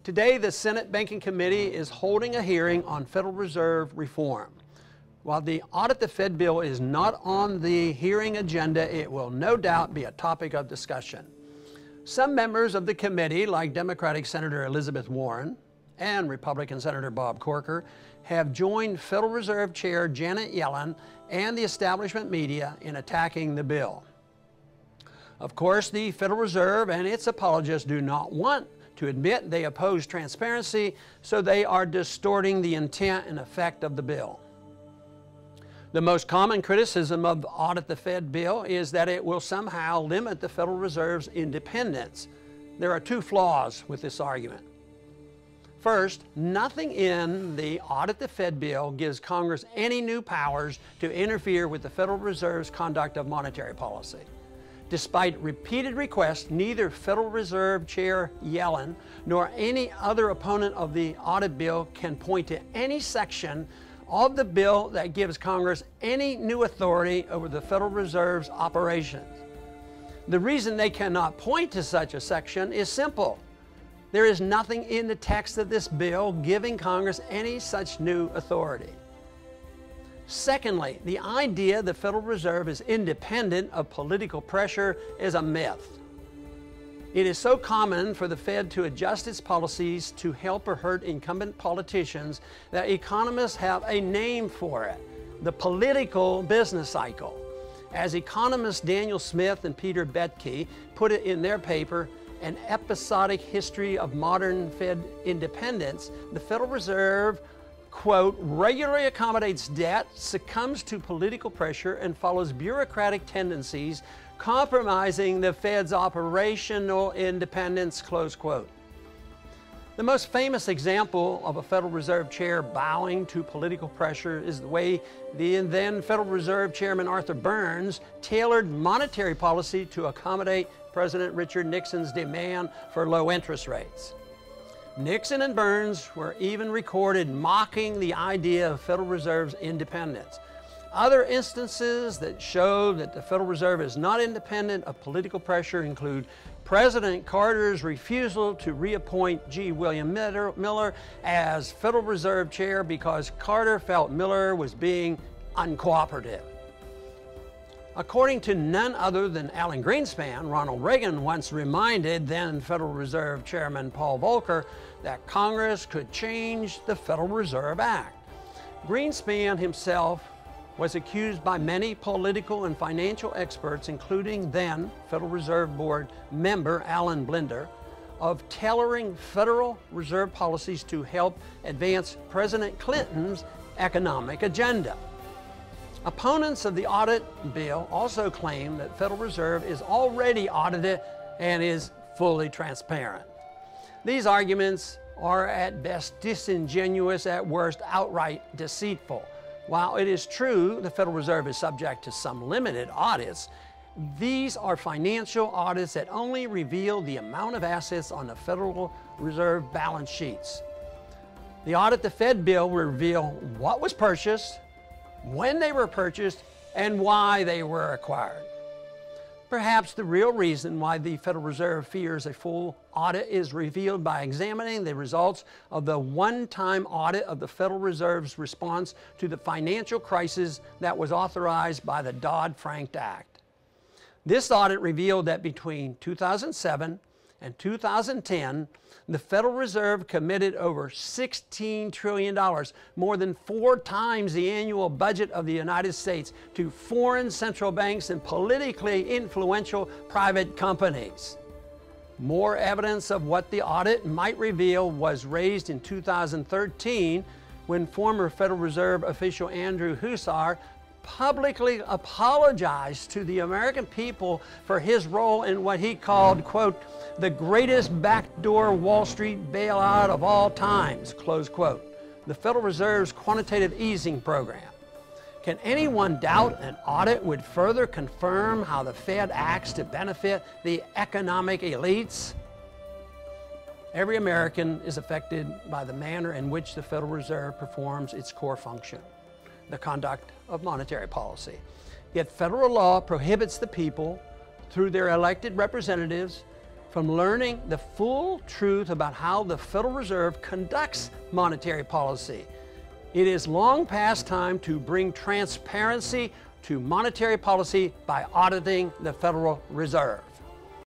Today, the Senate Banking Committee is holding a hearing on Federal Reserve reform. While the Audit the Fed bill is not on the hearing agenda, it will no doubt be a topic of discussion. Some members of the committee, like Democratic Senator Elizabeth Warren and Republican Senator Bob Corker, have joined Federal Reserve Chair Janet Yellen and the establishment media in attacking the bill. Of course, the Federal Reserve and its apologists do not want to admit they oppose transparency, so they are distorting the intent and effect of the bill. The most common criticism of the Audit the Fed bill is that it will somehow limit the Federal Reserve's independence. There are two flaws with this argument. First, nothing in the Audit the Fed bill gives Congress any new powers to interfere with the Federal Reserve's conduct of monetary policy. Despite repeated requests, neither Federal Reserve Chair Yellen nor any other opponent of the audit bill can point to any section of the bill that gives Congress any new authority over the Federal Reserve's operations. The reason they cannot point to such a section is simple. There is nothing in the text of this bill giving Congress any such new authority. Secondly, the idea the Federal Reserve is independent of political pressure is a myth. It is so common for the Fed to adjust its policies to help or hurt incumbent politicians that economists have a name for it: the political business cycle. As economists Daniel Smith and Peter Boettke put it in their paper, An Episodic History of Modern Fed Independence, the Federal Reserve, quote, regularly accommodates debt, succumbs to political pressure, and follows bureaucratic tendencies, compromising the Fed's operational independence, close quote. The most famous example of a Federal Reserve chair bowing to political pressure is the way the then Federal Reserve Chairman Arthur Burns tailored monetary policy to accommodate President Richard Nixon's demand for low interest rates. Nixon and Burns were even recorded mocking the idea of Federal Reserve's independence. Other instances that show that the Federal Reserve is not independent of political pressure include President Carter's refusal to reappoint G. William Miller as Federal Reserve Chair because Carter felt Miller was being uncooperative. According to none other than Alan Greenspan, Ronald Reagan once reminded then Federal Reserve Chairman Paul Volcker that Congress could change the Federal Reserve Act. Greenspan himself was accused by many political and financial experts, including then Federal Reserve Board member Alan Blinder, of tailoring Federal Reserve policies to help advance President Clinton's economic agenda. Opponents of the audit bill also claim that Federal Reserve is already audited and is fully transparent. These arguments are at best disingenuous, at worst outright deceitful. While it is true the Federal Reserve is subject to some limited audits, these are financial audits that only reveal the amount of assets on the Federal Reserve balance sheets. The Audit the Fed bill will reveal what was purchased, when they were purchased, and why they were acquired. Perhaps the real reason why the Federal Reserve fears a full audit is revealed by examining the results of the one-time audit of the Federal Reserve's response to the financial crisis that was authorized by the Dodd-Frank Act. This audit revealed that between 2007 and 2010, the Federal Reserve committed over $16 trillion, more than 4 times the annual budget of the United States, to foreign central banks and politically influential private companies. More evidence of what the audit might reveal was raised in 2013 when former Federal Reserve official Andrew Huszar publicly apologized to the American people for his role in what he called, quote, the greatest backdoor Wall Street bailout of all times, close quote, the Federal Reserve's quantitative easing program. Can anyone doubt an audit would further confirm how the Fed acts to benefit the economic elites? Every American is affected by the manner in which the Federal Reserve performs its core function, the conduct of monetary policy. Yet federal law prohibits the people, through their elected representatives, from learning the full truth about how the Federal Reserve conducts monetary policy. It is long past time to bring transparency to monetary policy by auditing the Federal Reserve.